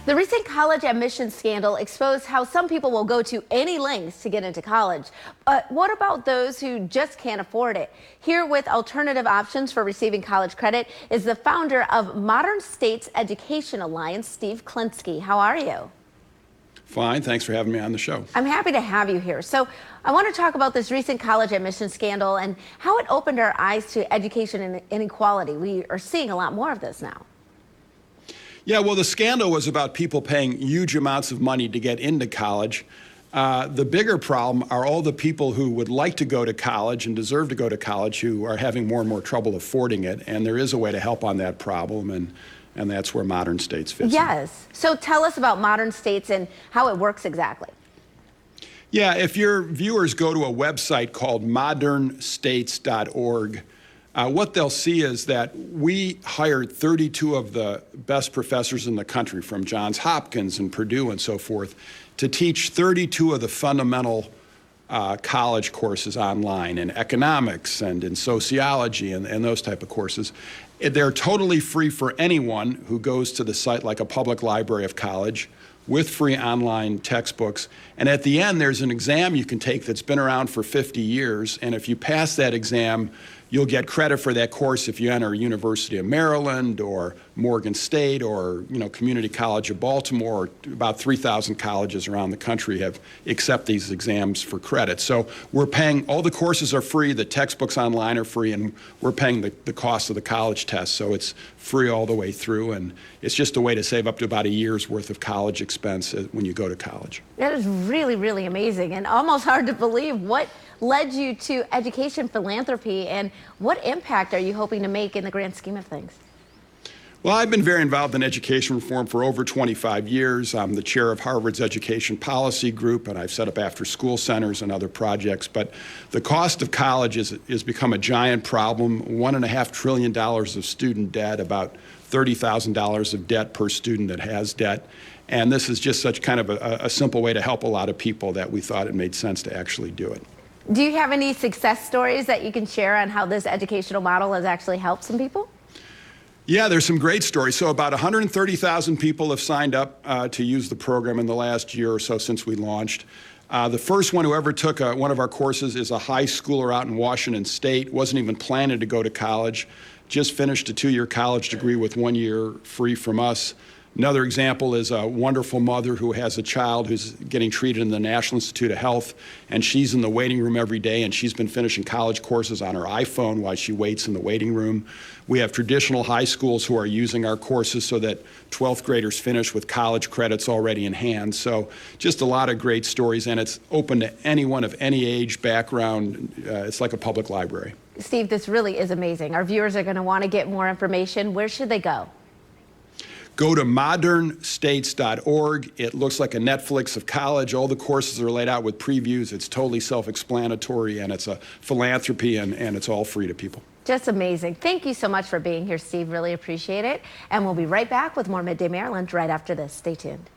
The recent college admissions scandal exposed how some people will go to any lengths to get into college. But what about those who just can't afford it? Here with alternative options for receiving college credit is the founder of Modern States Education Alliance, Steve Klinsky. How are you? Fine. Thanks for having me on the show. I'm happy to have you here. So I want to talk about this recent college admissions scandal and how it opened our eyes to education and inequality. We are seeing a lot more of this now. Yeah, well, the scandal was about people paying huge amounts of money to get into college. The bigger problem are all the people who would like to go to college and deserve to go to college who are having more and more trouble affording it. And there is a way to help on that problem, and that's where Modern States fits in. Yes. So tell us about Modern States and how it works exactly. Yeah, if your viewers go to a website called modernstates.org, what they'll see is that we hired 32 of the best professors in the country from Johns Hopkins and Purdue and so forth to teach 32 of the fundamental college courses online in economics and in sociology and those type of courses. They're totally free for anyone who goes to the site like a public library of college with free online textbooks. And at the end, there's an exam you can take that's been around for 50 years. And if you pass that exam, you'll get credit for that course if you enter University of Maryland or Morgan State or Community College of Baltimore. About 3,000 colleges around the country accept these exams for credit. So we're paying, all the courses are free, the textbooks online are free, and we're paying the cost of the college test. So it's free all the way through, and it's just a way to save up to about a year's worth of college expense when you go to college. That is really, really amazing and almost hard to believe. What led you to education philanthropy, and what impact are you hoping to make in the grand scheme of things? Well, I've been very involved in education reform for over 25 years. I'm the chair of Harvard's Education Policy Group, and I've set up after-school centers and other projects. But the cost of college has become a giant problem. $1.5 trillion of student debt, about $30,000 of debt per student that has debt. And this is just such kind of a simple way to help a lot of people that we thought it made sense to actually do it. Do you have any success stories that you can share on how this educational model has actually helped some people? Yeah, there's some great stories. So about 130,000 people have signed up to use the program in the last year or so since we launched. The first one who ever took one of our courses is a high schooler out in Washington State, wasn't even planning to go to college, just finished a 2-year college degree with 1 year free from us. Another example is a wonderful mother who has a child who's getting treated in the National Institute of Health, and she's in the waiting room every day, and she's been finishing college courses on her iPhone while she waits in the waiting room. We have traditional high schools who are using our courses so that 12th graders finish with college credits already in hand. So just a lot of great stories, and it's open to anyone of any age, background. It's like a public library. Steve, this really is amazing. Our viewers are going to want to get more information. Where should they go? Go to modernstates.org. It looks like a Netflix of college. All the courses are laid out with previews. It's totally self-explanatory, and it's a philanthropy, and it's all free to people. Just amazing. Thank you so much for being here, Steve. Really appreciate it. And we'll be right back with more Midday Maryland right after this. Stay tuned.